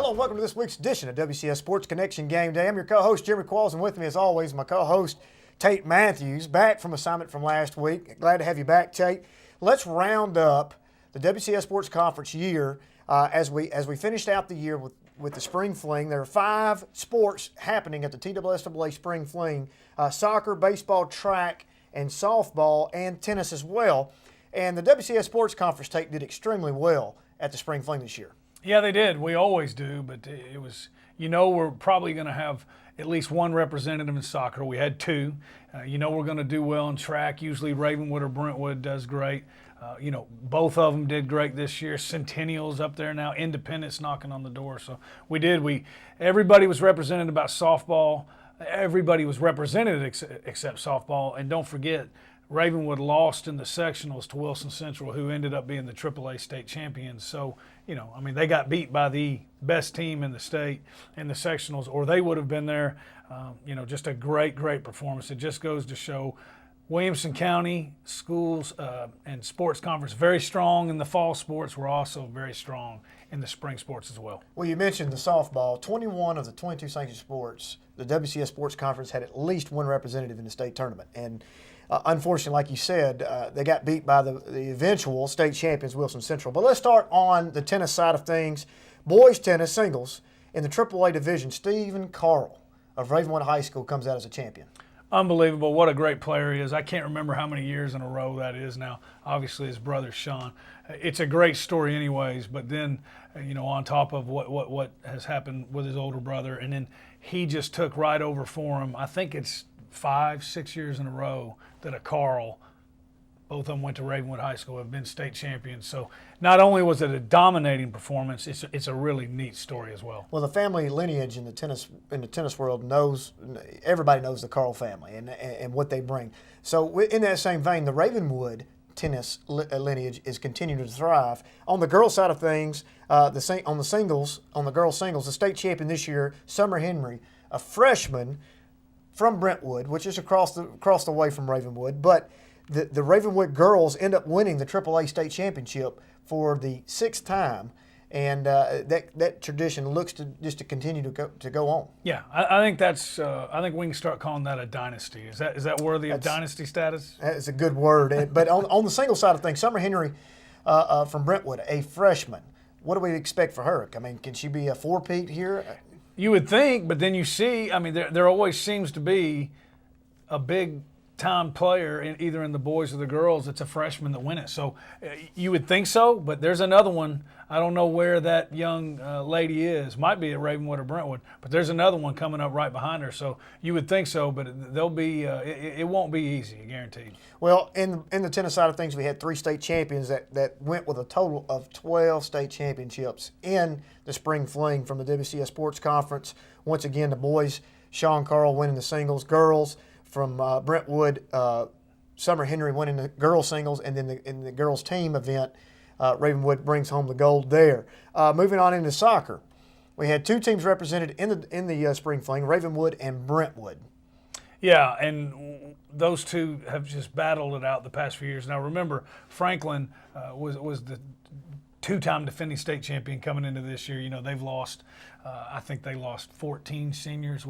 Hello and welcome to this week's edition of WCS Sports Connection Game Day. I'm your co-host, Jeremy Qualls, and with me as always, my co-host, Tate Mathews, back from assignment from last week. Glad to have you back, Tate. Let's round up the WCS Sports Conference year as we finished out the year with the Spring Fling. There are 5 sports happening at the TWSAA Spring Fling, soccer, baseball, track, and softball, and tennis as well. And the WCS Sports Conference, Tate, did extremely well at the Spring Fling this year. Yeah, they did. We always do, but it was, we're probably going to have at least one representative in soccer. We had 2. We're going to do well in track. Usually Ravenwood or Brentwood does great. Both of them did great this year. Centennial's up there now. Independence knocking on the door. So everybody was represented about softball. Everybody was represented except softball. And don't forget, Ravenwood lost in the sectionals to Wilson Central, who ended up being the AAA state champions. So, they got beat by the best team in the state in the sectionals, or they would have been there. Just a great, great performance. It just goes to show Williamson County schools and sports conference very strong in the fall sports. We're also very strong in the spring sports as well. Well, you mentioned the softball. 21 of the 22 sanctioned sports, the WCS Sports Conference had at least one representative in the state tournament. And unfortunately, like you said, they got beat by the eventual state champions, Wilson Central. But let's start on the tennis side of things. Boys tennis singles in the AAA division, Stephen Carl of Ravenwood High School comes out as a champion. Unbelievable. What a great player he is. I can't remember how many years in a row that is now. Obviously, his brother, Sean. It's a great story anyways, but then, on top of what has happened with his older brother, and then he just took right over for him. I think it's 5-6 years in a row that a Carl, both of them went to Ravenwood High School, have been state champions. So not only was it a dominating performance, it's a really neat story as well. Well, the family lineage in the tennis world everybody knows the Carl family and what they bring. So in that same vein, the Ravenwood tennis lineage is continuing to thrive. On the girls' side of things, on the girls' singles, the state champion this year, Summer Henry, a freshman from Brentwood, which is across the way from Ravenwood, but the Ravenwood girls end up winning the AAA state championship for the 6th time, and that tradition looks to continue to go on. Yeah, I think I think we can start calling that a dynasty. Is that worthy of dynasty status? That's a good word. But on the single side of things, Summer Henry from Brentwood, a freshman. What do we expect for her? I mean, can she be a four-peat here? You would think, but then you see, there always seems to be a big-time player, either in the boys or the girls, it's a freshman that win it. So you would think so, but there's another one. I don't know where that young lady is. Might be at Ravenwood or Brentwood, but there's another one coming up right behind her. So you would think so, but it won't be easy, guaranteed. Well, in the tennis side of things, we had 3 state champions that went with a total of 12 state championships in the Spring Fling from the WCS Sports Conference. Once again, the boys, Sean Carl winning the singles. Girls from Brentwood, Summer Henry winning the girls singles, and then in the girls team event, Ravenwood brings home the gold there. Moving on into soccer, we had 2 teams represented in the Spring Fling, Ravenwood and Brentwood. Yeah, and those 2 have just battled it out the past few years. Now remember, Franklin was the 2-time defending state champion coming into this year. They've lost, I think they lost 14 seniors,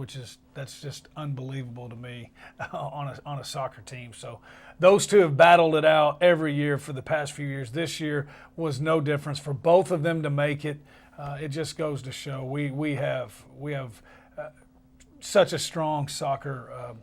that's just unbelievable to me on a soccer team. So those 2 have battled it out every year for the past few years. This year was no difference for both of them to make it. It just goes to show we have such a strong soccer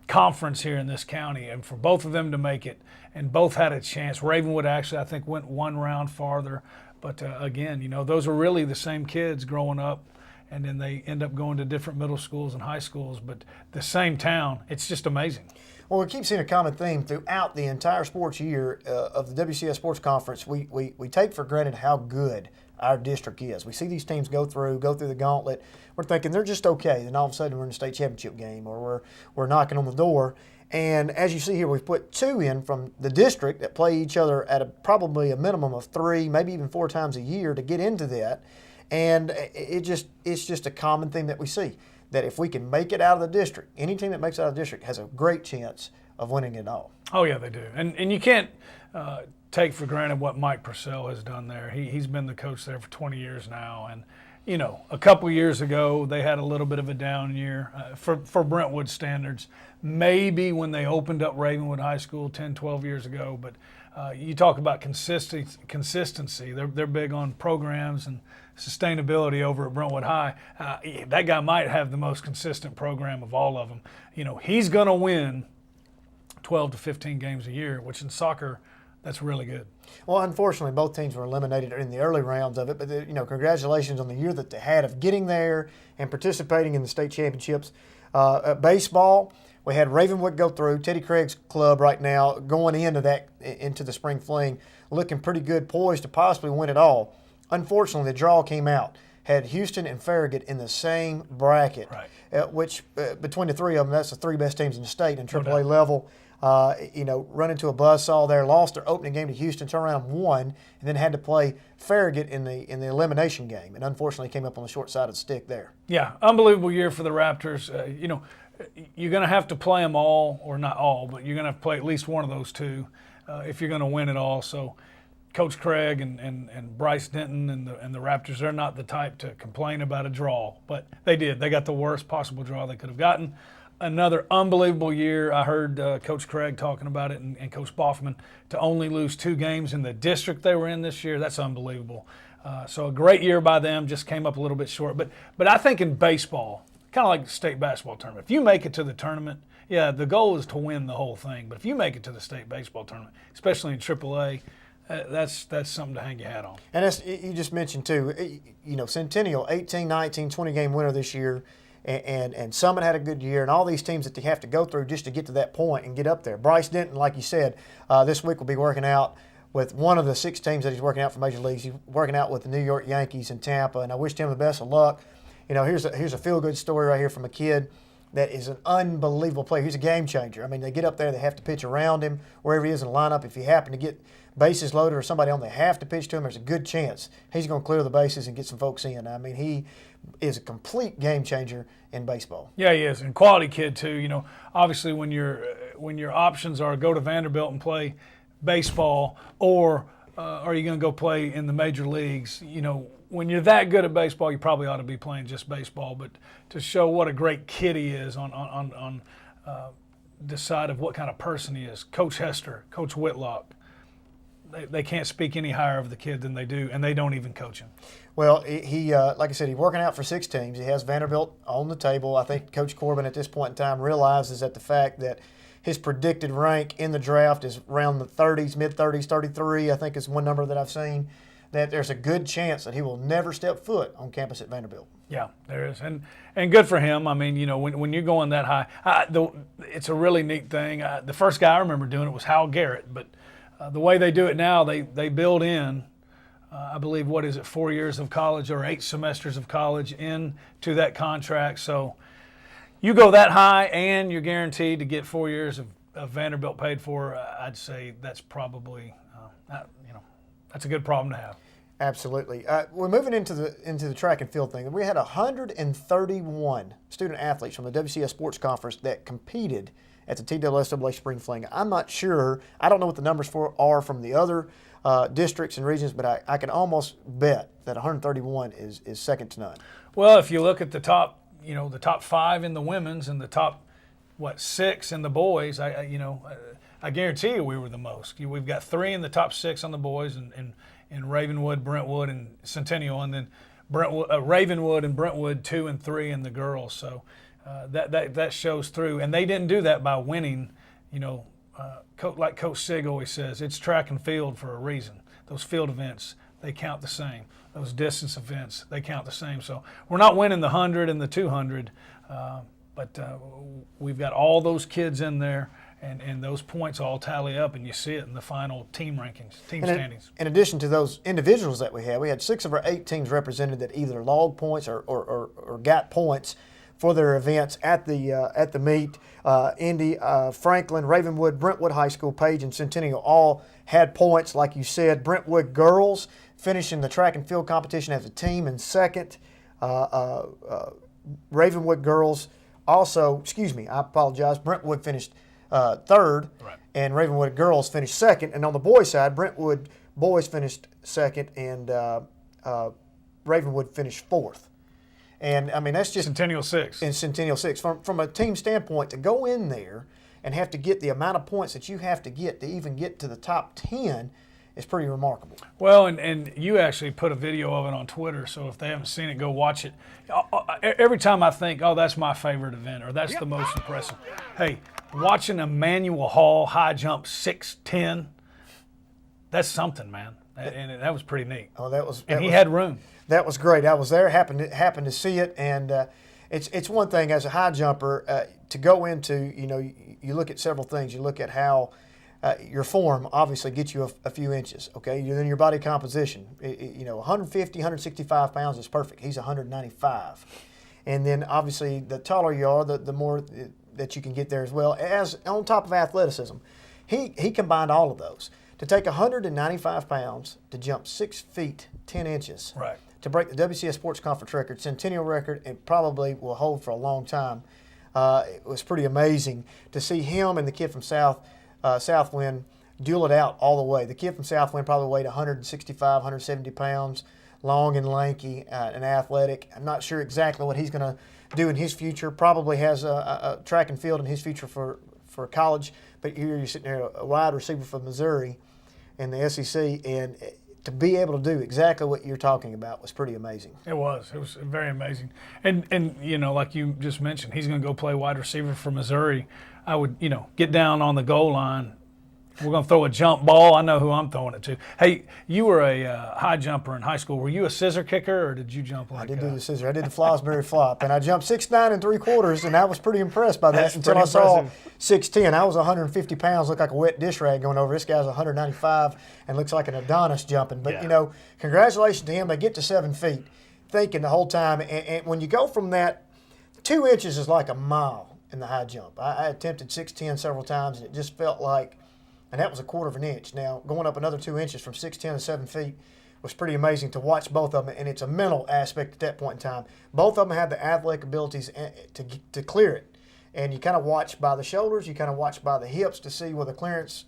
conference here in this county, and for both of them to make it, and both had a chance. Ravenwood actually, I think, went 1 round farther, but again, those are really the same kids growing up, and then they end up going to different middle schools and high schools, but the same town. It's just amazing. Well, we keep seeing a common theme throughout the entire sports year of the WCS Sports Conference. We take for granted how good our district is. We see these teams go through the gauntlet. We're thinking they're just okay. Then all of a sudden we're in a state championship game, or we're knocking on the door. And as you see here, we've put 2 in from the district that play each other at probably a minimum of 3, maybe even 4 times a year to get into that. And it's just a common thing that we see, that if we can make it out of the district, any team that makes it out of the district has a great chance of winning it all. Oh, yeah, they do. And you can't take for granted what Mike Purcell has done there. He's been the coach there for 20 years now, and a couple years ago they had a little bit of a down year for Brentwood standards. Maybe when they opened up Ravenwood High School 10, 12 years ago, but you talk about consistency. They're big on programs and sustainability over at Brentwood High. That guy might have the most consistent program of all of them. He's going to win 12 to 15 games a year, which in soccer, that's really good. Well, unfortunately, both teams were eliminated in the early rounds of it, but congratulations on the year that they had of getting there and participating in the state championships. Baseball, we had Ravenwood go through. Teddy Craig's club right now going into the spring fling, looking pretty good, poised to possibly win it all. Unfortunately, the draw came out. Had Houston and Farragut in the same bracket, right. Which between the three of them, that's the three best teams in the state in AAA level. Run into a buzzsaw there, lost their opening game to Houston, turned around and won, and then had to play Farragut in the elimination game, and unfortunately came up on the short side of the stick there. Yeah, unbelievable year for the Raptors. You're going to have to play them all, or not all, but you're going to have to play at least one of those two if you're going to win it all. So Coach Craig and Bryce Denton and the Raptors, they're not the type to complain about a draw, but they did. They got the worst possible draw they could have gotten. Another unbelievable year. I heard Coach Craig talking about it and Coach Boffman to only lose 2 games in the district they were in this year. That's unbelievable. So a great year by them, just came up a little bit short. But I think in baseball, kind of like the state basketball tournament, if you make it to the tournament, yeah, the goal is to win the whole thing. But if you make it to the state baseball tournament, especially in AAA, that's something to hang your hat on. And that's, you just mentioned too, Centennial, 18, 19, 20-game winner this year. And Summit had a good year, and all these teams that they have to go through just to get to that point and get up there. Bryce Denton, like you said, this week will be working out with one of the 6 teams that he's working out for Major Leagues. He's working out with the New York Yankees in Tampa, and I wish him the best of luck. Here's a feel-good story right here from a kid that is an unbelievable player. He's a game changer. I mean, they get up there, they have to pitch around him, wherever he is in the lineup. If you happen to get bases loaded or somebody on, they have to pitch to him. There's a good chance he's going to clear the bases and get some folks in. I mean, he is a complete game changer in baseball. Yeah, he is, and quality kid too. Obviously when your options are go to Vanderbilt and play baseball, or are you going to go play in the major leagues? When you're that good at baseball, you probably ought to be playing just baseball. But to show what a great kid he is on the side of what kind of person he is, Coach Hester, Coach Whitlock, they can't speak any higher of the kid than they do, and they don't even coach him. Well, he like I said, he's working out for 6 teams. He has Vanderbilt on the table. I think Coach Corbin at this point in time realizes that the fact that his predicted rank in the draft is around the 30s, mid-30s, 33, I think is one number that I've seen, that there's a good chance that he will never step foot on campus at Vanderbilt. Yeah, there is, and good for him. I mean, when you're going that high, it's a really neat thing. The first guy I remember doing it was Hal Garrett, but the way they do it now, they build in, I believe, 4 years of college or 8 semesters of college into that contract. So you go that high and you're guaranteed to get 4 years of Vanderbilt paid for. I'd say that's probably, that's a good problem to have. Absolutely. We're moving into the track and field thing. We had 131 student athletes from the WCS Sports Conference that competed at the TWSAA Spring Fling. I'm not sure. I don't know what the numbers are from the other districts and regions, but I can almost bet that 131 is second to none. Well, if you look at the top 5 in the women's and the top 6 in the boys, I guarantee you we were the most. We've got 3 in the top 6 on the boys in Ravenwood, Brentwood, and Centennial, and then Ravenwood and Brentwood 2 and 3 in the girls. So that shows through, and they didn't do that by winning. Like Coach Sig always says, it's track and field for a reason. Those field events, they count the same. Those distance events, they count the same. So we're not winning the 100 and the 200, but we've got all those kids in there, and those points all tally up, and you see it in the final team rankings, standings. In addition to those individuals that we had 6 of our 8 teams represented that either logged points or got points for their events at the meet. Indy, Franklin, Ravenwood, Brentwood High School, Page, and Centennial all had points, like you said. Brentwood girls finishing the track and field competition as a team in second. Ravenwood girls also, I apologize, Brentwood finished third, right, and Ravenwood girls finished second. And on the boys' side, Brentwood boys finished second, and Ravenwood finished 4th. And, I mean, that's just Centennial 6. in Centennial 6. From a team standpoint, to go in there and have to get the amount of points that you have to get to even get to the top 10 is pretty remarkable. Well, and you actually put a video of it on Twitter, so if they haven't seen it, go watch it. Every time I think, oh, that's my favorite event, or that's the most impressive. Hey, watching Emmanuel Hall high jump 6'10", that's something, man. And that was pretty neat. Oh, that was. And he had room. That was great. I was there, happened to see it, and it's one thing as a high jumper to go into. You look at several things. You look at how your form obviously gets you a few inches. Okay, then your body composition. 150, 165 pounds is perfect. He's 195, and then obviously the taller you are, the more that you can get there as well. As on top of athleticism, he combined all of those. To take 195 pounds to jump 6 feet 10 inches, right, to break the WCS Sports Conference record, Centennial record, and probably will hold for a long time. It was pretty amazing to see him and the kid from Southwind duel it out all the way. The kid from Southwind probably weighed 165, 170 pounds, long and lanky and athletic. I'm not sure exactly what he's going to do in his future. Probably has a track and field in his future for college. But here you're sitting there, a wide receiver from Missouri in the SEC, and to be able to do exactly what you're talking about was pretty amazing. It was very amazing. And like you just mentioned, he's going to go play wide receiver for Missouri. I would, get down on the goal line. We're going to throw a jump ball. I know who I'm throwing it to. Hey, you were a high jumper in high school. Were you a scissor kicker, or did you jump like? I did do the scissor. I did the Flosberry flop, and I jumped 6'9"3/4", and I was pretty impressed by that. That's until I saw impressive. 6'10". I was 150 pounds, looked like a wet dish rag going over. This guy's 195 and looks like an Adonis jumping. But congratulations to him. They get to 7 feet, thinking the whole time. And when you go from that, 2 inches is like a mile in the high jump. I attempted 6'10" several times, and it just felt like. And that was a 1/4 inch. Now, going up another 2 inches from 6'10" to 7 feet was pretty amazing to watch both of them, and it's a mental aspect at that point in time. Both of them had the athletic abilities to clear it. And you kind of watch by the shoulders, you kind of watch by the hips to see where the clearance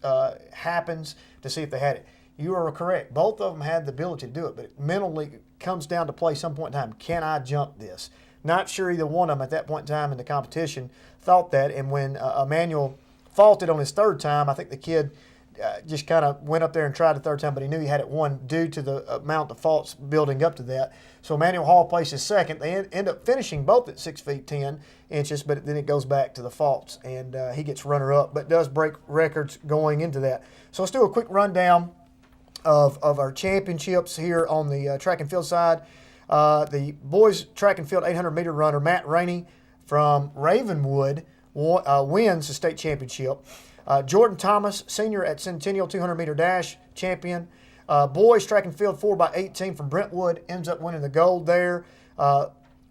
happens, to see if they had it. You are correct. Both of them had the ability to do it, but it mentally comes down to play some point in time. Can I jump this? Not sure either one of them at that point in time in the competition thought that, and when Emmanuel faulted on his 3rd time, I think the kid just kind of went up there and tried the 3rd time, but he knew he had it won due to the amount of faults building up to that. So Emmanuel Hall places 2nd. They end up finishing both at 6 feet 10 inches, but then it goes back to the faults, and he gets runner-up, but does break records going into that. So let's do a quick rundown of our championships here on the track and field side. The boys track and field 800-meter runner Matt Rainey from Ravenwood wins the state championship. Jordan Thomas, senior at Centennial 200-meter dash champion. Boys track and field 4x18 from Brentwood ends up winning the gold there.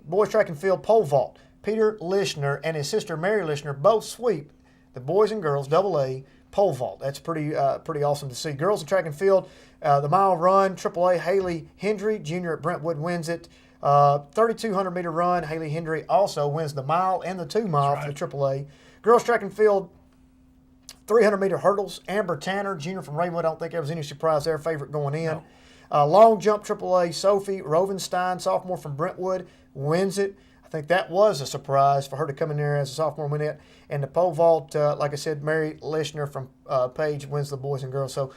Boys track and field pole vault. Peter Lishner and his sister Mary Lishner both sweep the boys and girls AA pole vault. That's pretty awesome to see. Girls in track and field, the mile run, AAA Haley Hendry, junior at Brentwood, wins it. 3,200-meter run, Haley Hendry also wins the mile and the 2 mile for the AAA. Girls track and field, 300-meter hurdles, Amber Tanner, junior from Ravenwood. I don't think there was any surprise there, favorite going in. No. Long jump AAA, Sophie Rovenstein, sophomore from Brentwood, wins it. I think that was a surprise for her to come in there as a sophomore and win it. And the pole vault, like I said, Mary Lishner from Page wins the boys and girls. So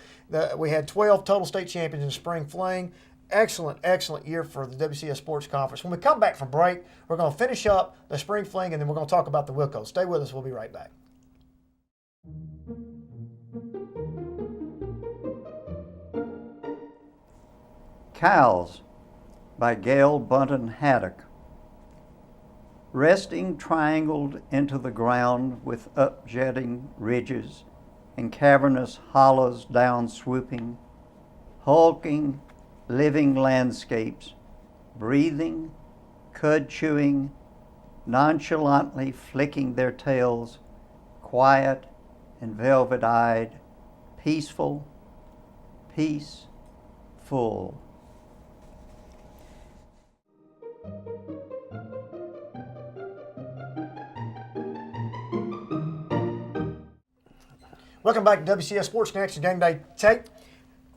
we had 12 total state champions in spring fling. Excellent, excellent year for the WCS Sports Conference. When we come back from break, we're going to finish up the spring fling, and then we're going to talk about the Wilkos. Stay with us. We'll be right back. Cows by Gail Bunton Haddock. Resting triangled into the ground with upjetting ridges and cavernous hollows down swooping, hulking, living landscapes, breathing, cud chewing, nonchalantly flicking their tails, quiet and velvet-eyed, peaceful, peaceful. Welcome back to WCS Sports Connection. GameDay Tate.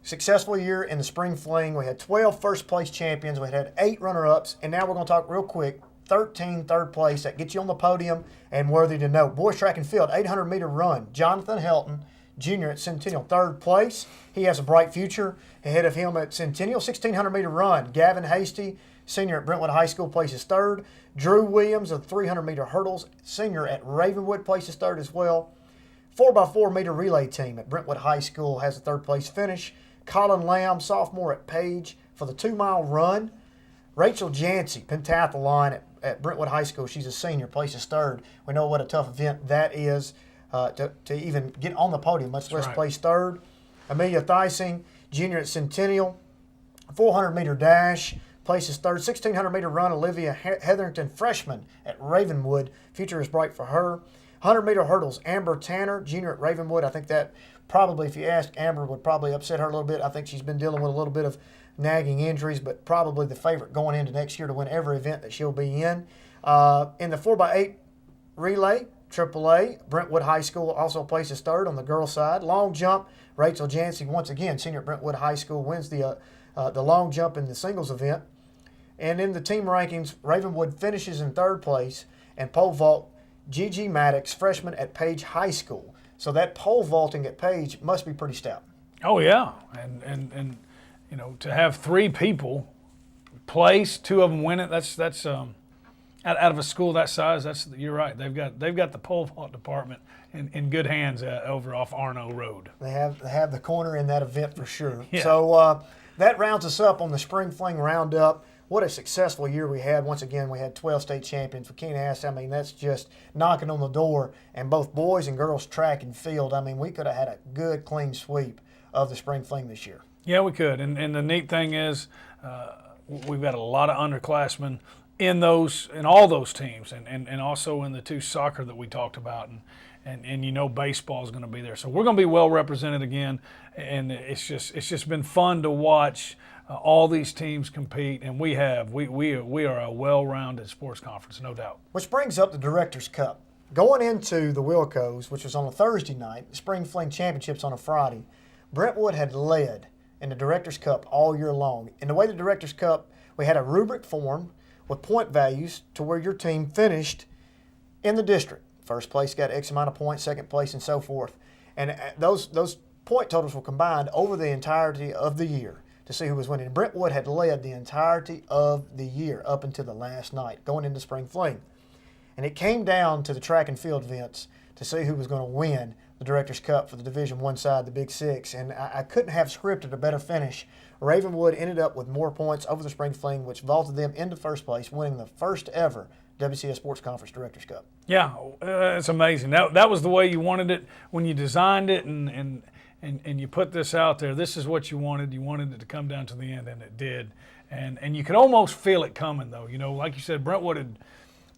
Successful year in the spring fling. We had 12 first-place champions. We had 8 runner-ups. And now we're going to talk real quick. 13 third place. That gets you on the podium and worthy to note. Boys track and field, 800-meter run. Jonathan Helton, Jr. at Centennial, 3rd place. He has a bright future ahead of him at Centennial. 1,600-meter run. Gavin Hasty, senior at Brentwood High School, places 3rd. Drew Williams of 300-meter hurdles, senior at Ravenwood, places 3rd as well. 4x4 meter relay team at Brentwood High School has a 3rd place finish. Colin Lamb, sophomore at Page, for the 2-mile run. Rachel Jancy, pentathlon at Brentwood High School. She's a senior, places 3rd. We know what a tough event that is to even get on the podium, much less place 3rd. Amelia Theising, junior at Centennial, 400-meter dash, places 3rd. 1,600-meter run, Olivia Hetherington, freshman at Ravenwood. Future is bright for her. 100-meter hurdles, Amber Tanner, junior at Ravenwood. I think that probably, if you ask Amber, would probably upset her a little bit. I think she's been dealing with a little bit of nagging injuries, but probably the favorite going into next year to win every event that she'll be in. In the 4x8 relay, AAA, Brentwood High School also places 3rd on the girls' side. Long jump, Rachel Jancy, once again, senior at Brentwood High School, wins the long jump in the singles event. And in the team rankings, Ravenwood finishes in 3rd place, and pole vault, Gigi Maddox, freshman at Page High School. So that pole vaulting at Page must be pretty stout. Oh yeah, and you know, to have 3 people place, 2 of them win it. That's out of a school that size. You're right. They've got the pole vault department in good hands over off Arno Road. They have the corner in that event for sure. Yeah. So that rounds us up on the spring fling roundup. What a successful year we had. Once again, we had 12 state champions. We can't ask, I mean, that's just knocking on the door. And both boys and girls track and field, I mean, we could have had a good, clean sweep of the spring fling this year. Yeah, we could. And the neat thing is we've got a lot of underclassmen in all those teams and also in the 2 soccer that we talked about. And you know baseball is going to be there. So we're going to be well represented again. And it's just been fun to watch all these teams compete, and we are a well-rounded sports conference, no doubt. Which brings up the Directors' Cup. Going into the Wilkos, which was on a Thursday night, the Spring Fling Championships on a Friday, Brentwood had led in the Directors' Cup all year long. In the way the Directors' Cup, we had a rubric form with point values to where your team finished in the district. First place got X amount of points, second place, and so forth. And those point totals were combined over the entirety of the year to see who was winning. Brentwood had led the entirety of the year up until the last night, going into spring fling. And it came down to the track and field events to see who was going to win the Directors' Cup for the Division I side, the Big Six. And I couldn't have scripted a better finish. Ravenwood ended up with more points over the spring fling, which vaulted them into first place, winning the first ever WCS Sports Conference Directors' Cup. Yeah, it's amazing. That was the way you wanted it when you designed it and you put this out there. This is what you wanted. You wanted it to come down to the end, and it did. And you could almost feel it coming, though. You know, like you said, Brentwood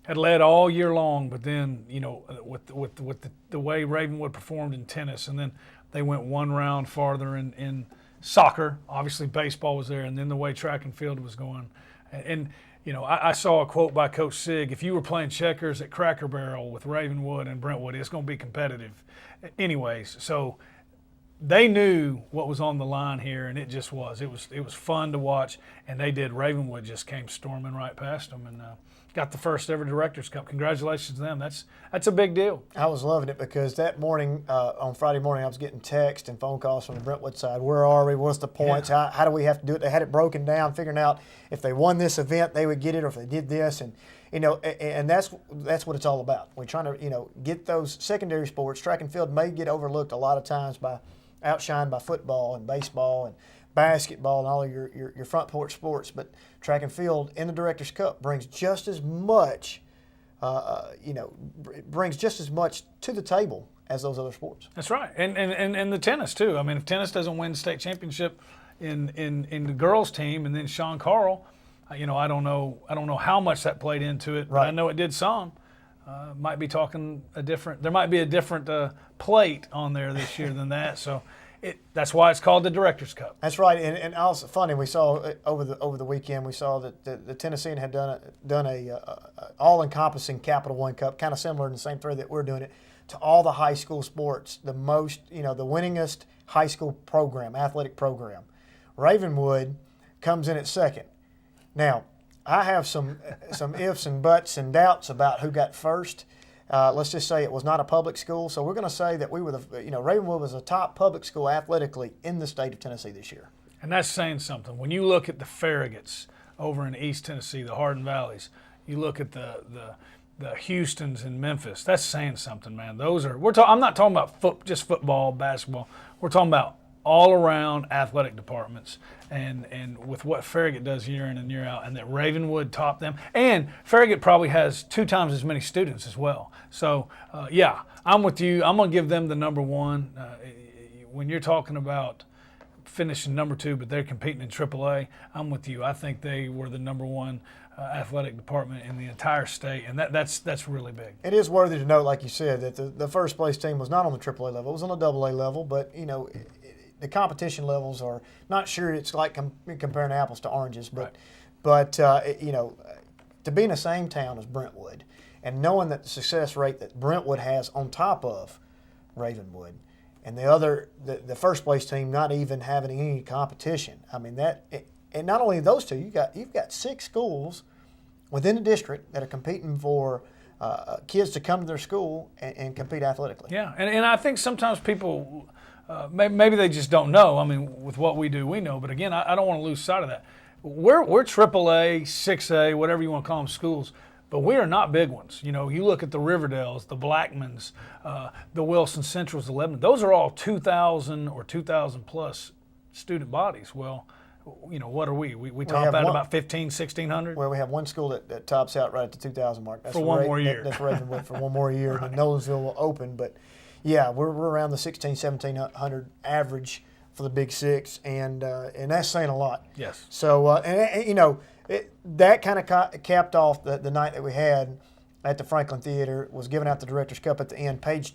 had led all year long, but then, you know, with the way Ravenwood performed in tennis, and then they went one round farther in soccer. Obviously, baseball was there, and then the way track and field was going. And you know, I saw a quote by Coach Sig, if you were playing checkers at Cracker Barrel with Ravenwood and Brentwood, it's going to be competitive. Anyways, so they knew what was on the line here, and it just was. It was fun to watch, and they did. Ravenwood just came storming right past them and got the first ever Directors' Cup. Congratulations to them. That's a big deal. I was loving it because that morning, on Friday morning, I was getting texts and phone calls from the Brentwood side. Where are we? What's the points? Yeah. How do we have to do it? They had it broken down, figuring out if they won this event, they would get it, or if they did this. And, you know, and that's what it's all about. We're trying to, you know, get those secondary sports. Track and field may get overlooked a lot of times outshined by football and baseball and basketball and all of your front porch sports, but track and field in the Directors' Cup brings just as much, brings just as much to the table as those other sports. That's right, and the tennis too. I mean, if tennis doesn't win state championship in the girls' team, and then Sean Carl, you know, I don't know how much that played into it, but right. I know it did some. Might be talking there might be a different plate on there this year than that. So that's why it's called the Directors' Cup. That's right, and also funny. We saw over the weekend. We saw that the Tennessean had done a all-encompassing Capital One Cup, kind of similar in the same thread that we're doing it. to all the high school sports, the most, the winningest high school program, athletic program. Ravenwood comes in at second. Now, I have some ifs and buts and doubts about who got first. Let's just say it was not a public school, so we're going to say that we were Ravenwood was a top public school athletically in the state of Tennessee this year. And that's saying something. When you look at the Farragut's over in East Tennessee, the Hardin Valleys, you look at the Houstons in Memphis, that's saying something, man. I'm not talking about just football, basketball. We're talking about all around athletic departments, and with what Farragut does year in and year out, and that Ravenwood topped them. And Farragut probably has 2 times as many students as well. So, yeah, I'm with you. I'm going to give them the number one. When you're talking about finishing number 2, but they're competing in AAA, I'm with you. I think they were the number one athletic department in the entire state, and that's really big. It is worthy to note, like you said, that the first place team was not on the AAA level. It was on the AA level, but, the competition levels are not sure. It's like comparing apples to oranges, but to be in the same town as Brentwood and knowing that the success rate that Brentwood has on top of Ravenwood, and the first place team not even having any competition. I mean and not only those two, you've got 6 schools within the district that are competing for kids to come to their school and compete athletically. Yeah, and I think sometimes people. Maybe they just don't know. I mean, with what we do, we know. But again, I don't want to lose sight of that. We're AAA, 6A, whatever you want to call them, schools, but we are not big ones. You look at the Riverdales, the Blackmans, the Wilson Centrals, the Lebanon. Those are all 2,000 or 2,000 plus student bodies. Well, what are we? We top out about 1,500, 1,600. Well, we have one school that tops out right at the 2,000 mark. That's for one more year. That's Ravenwood for one more year, right. And Nolensville will open, but. Yeah, we're around the 1,700 average for the Big Six, and that's saying a lot. Yes. So, that kind of capped off the night that we had at the Franklin Theater, was giving out the Director's Cup at the end. Page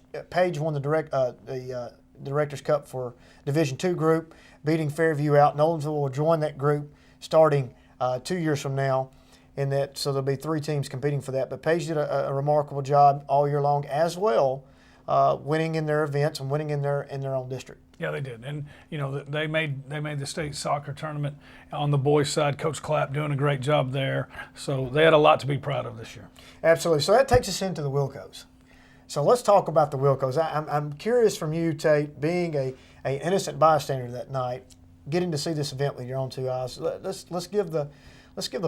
won the Director's Cup for Division II group, beating Fairview out. Nolensville will join that group starting 2 years from now. So there'll be 3 teams competing for that. But Page did a remarkable job all year long as well. Winning in their events and winning in their own district. Yeah, they did, and they made the state soccer tournament on the boys' side. Coach Clapp doing a great job there, so they had a lot to be proud of this year. Absolutely. So that takes us into the Wilkos. So let's talk about the Wilkos. I'm curious from you, Tate, being a innocent bystander that night, getting to see this event with your own 2 eyes. Let's give the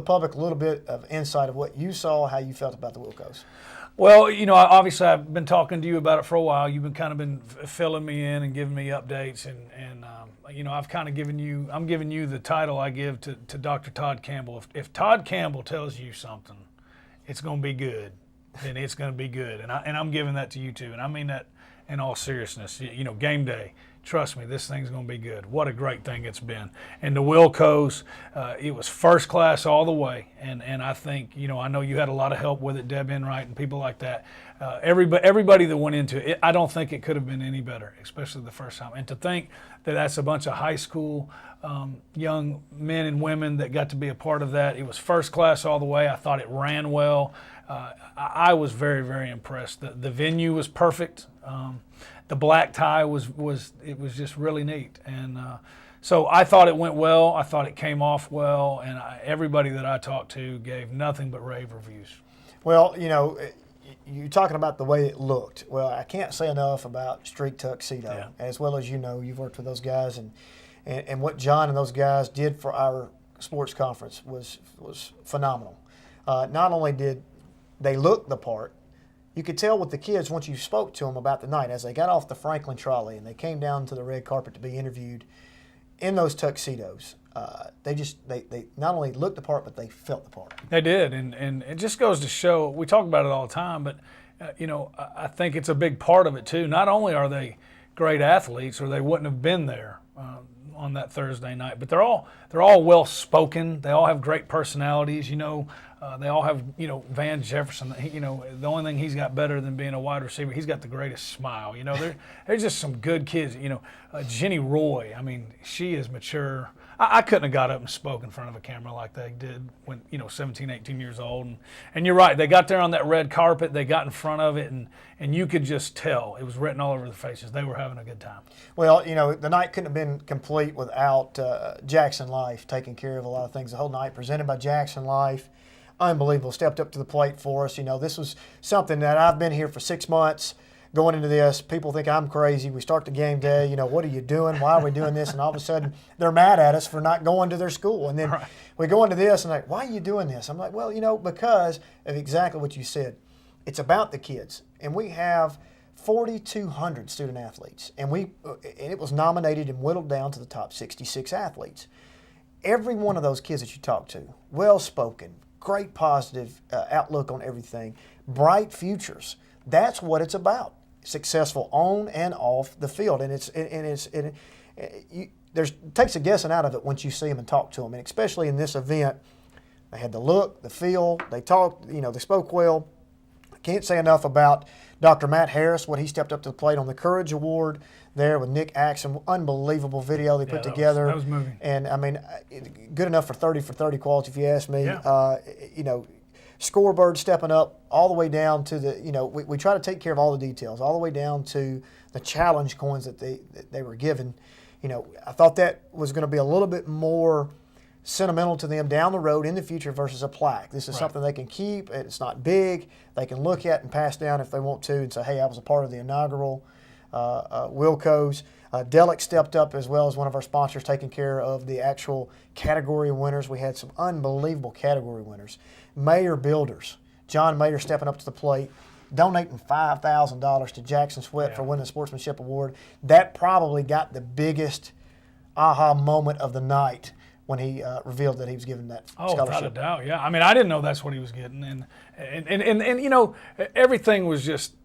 public a little bit of insight of what you saw, how you felt about the Wilkos. Well, obviously I've been talking to you about it for a while. You've been filling me in and giving me updates, and I've kind of given you the title I give to Dr. Todd Campbell. If Todd Campbell tells you something, it's going to be good, then it's going to be good, and I'm giving that to you too, and I mean that in all seriousness. Game day. Trust me, this thing's going to be good. What a great thing it's been. And the Wilkos, it was first class all the way. And I think, I know you had a lot of help with it, Deb Enright and people like that. Everybody that went into it, I don't think it could have been any better, especially the first time. And to think that that's a bunch of high school young men and women that got to be a part of that. It was first class all the way. I thought it ran well. I was very, very impressed. The venue was perfect. The black tie was just really neat, and so I thought it went well. I thought it came off well, and everybody that I talked to gave nothing but rave reviews. Well, you're talking about the way it looked. Well, I can't say enough about Street Tuxedo, Yeah. As well as you've worked with those guys, and what John and those guys did for our sports conference was phenomenal. Not only did they look the part, you could tell with the kids once you spoke to them about the night, as they got off the Franklin trolley and they came down to the red carpet to be interviewed in those tuxedos. They not only looked the part, but they felt the part. They did, and it just goes to show. We talk about it all the time, but I think it's a big part of it too. Not only are they great athletes, or they wouldn't have been there on that Thursday night, but they're all well spoken. They all have great personalities. They all have, Van Jefferson. The only thing he's got better than being a wide receiver, he's got the greatest smile. There's just some good kids. Jenny Roy. I mean, she is mature. I couldn't have got up and spoke in front of a camera like they did when, 17, 18 years old. And you're right. They got there on that red carpet. They got in front of it, and you could just tell. It was written all over their faces. They were having a good time. Well, the night couldn't have been complete without Jackson Life taking care of a lot of things. The whole night presented by Jackson Life. Unbelievable. Stepped up to the plate for us. This was something that I've been here for 6 months. Going into this, people think I'm crazy. We start the game day, what are you doing? Why are we doing this? And all of a sudden, they're mad at us for not going to their school. And then we go into this and why are you doing this? I'm like, well, because of exactly what you said. It's about the kids. And we have 4,200 student athletes. And it was nominated and whittled down to the top 66 athletes. Every one of those kids that you talk to, well-spoken, great positive outlook on everything, bright futures. That's what it's about. Successful on and off the field, and it takes a guessing out of it once you see them and talk to them, and especially in this event, they had the look, the feel, they talked, they spoke well. I can't say enough about Dr. Matt Harris, what he stepped up to the plate on the Courage Award there with Nick Axon. Unbelievable video they put together. That was moving. And good enough for 30 for 30 Qualls, if you ask me. Yeah. Scoreboard stepping up all the way down to we try to take care of all the details, all the way down to the challenge coins that they were given. I thought that was going to be a little bit more sentimental to them down the road in the future versus a plaque. This is something they can keep. It's not big. They can look at and pass down if they want to and say, hey, I was a part of the inaugural Wilkos. Delic stepped up as well as one of our sponsors, taking care of the actual category winners. We had some unbelievable category winners. Mayer Builders, John Mayer stepping up to the plate, donating $5,000 to Jackson Sweat for winning the Sportsmanship Award. That probably got the biggest aha moment of the night when he revealed that he was given that scholarship. Without a doubt, yeah. I didn't know that's what he was getting, and everything was just.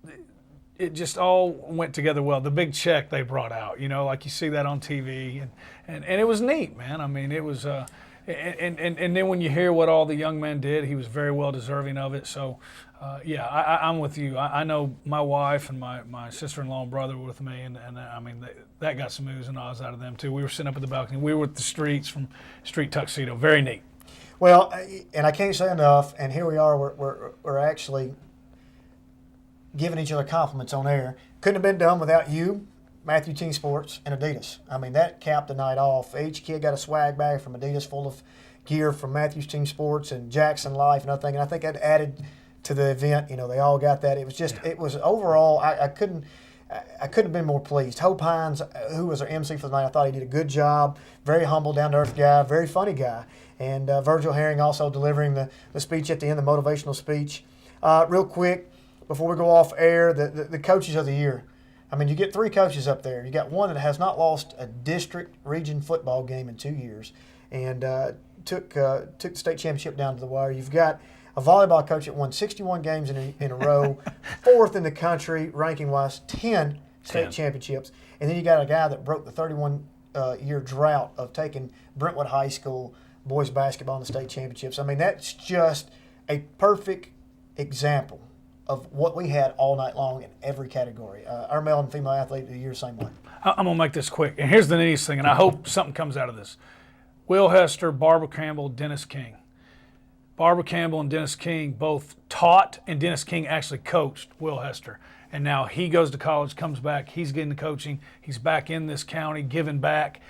It just all went together well. The big check they brought out, like you see that on TV, and it was neat, man. It was, and then when you hear what all the young men did, he was very well deserving of it. So, I'm with you. I know my wife and my sister-in-law and brother were with me, and that got some oohs and ahs out of them too. We were sitting up at the balcony. We were with the streets from Street Tuxedo. Very neat. Well, and I can't say enough. And here we are. We're actually giving each other compliments on air. Couldn't have been done without you, Mathews Team Sports, and Adidas. That capped the night off. Each kid got a swag bag from Adidas full of gear from Mathews Team Sports and Jackson Life and everything. And I think that added to the event. They all got that. It was just, it was overall, I couldn't have been more pleased. Hope Hines, who was our MC for the night, I thought he did a good job. Very humble, down-to-earth guy, very funny guy. And Virgil Herring also delivering the speech at the end, the motivational speech. Real quick, before we go off air, the coaches of the year. You get 3 coaches up there. You got one that has not lost a district region football game in 2 years and took the state championship down to the wire. You've got a volleyball coach that won 61 games in a row, 4th in the country ranking-wise, 10 state championships. And then you got a guy that broke the 31-year drought of taking Brentwood High School boys basketball in the state championships. That's just a perfect example of what we had all night long in every category. Our male and female athlete of the year, same way. I'm going to make this quick. And here's the neatest thing, and I hope something comes out of this. Will Hester, Barbara Campbell, Dennis King. Barbara Campbell and Dennis King both taught, and Dennis King actually coached Will Hester. And now he goes to college, comes back, he's getting the coaching, he's back in this county, giving back.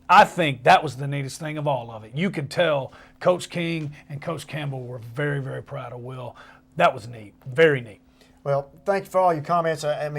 I think that was the neatest thing of all of it. You could tell Coach King and Coach Campbell were very, very proud of Will. That was neat, very neat. Well, thank you for all your comments. I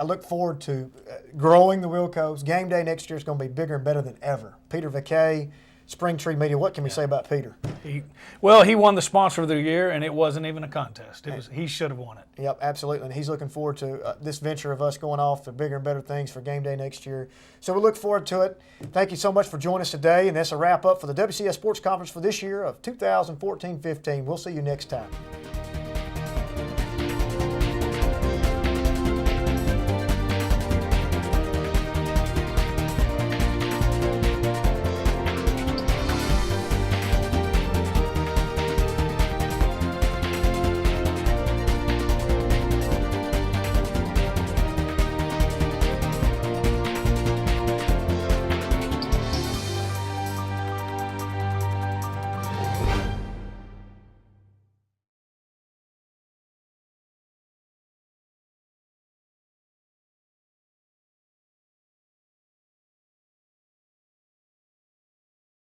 look forward to growing the Wilkos. Game day next year is going to be bigger and better than ever. Peter Vaquet, Spring Tree Media. What can we say about Peter? He won the Sponsor of the Year, and it wasn't even a contest. He should have won it. Yep, absolutely. And he's looking forward to this venture of us going off to bigger and better things for Game Day next year. So we look forward to it. Thank you so much for joining us today. And that's a wrap up for the WCS Sports Conference for this year of 2014-15. We'll see you next time.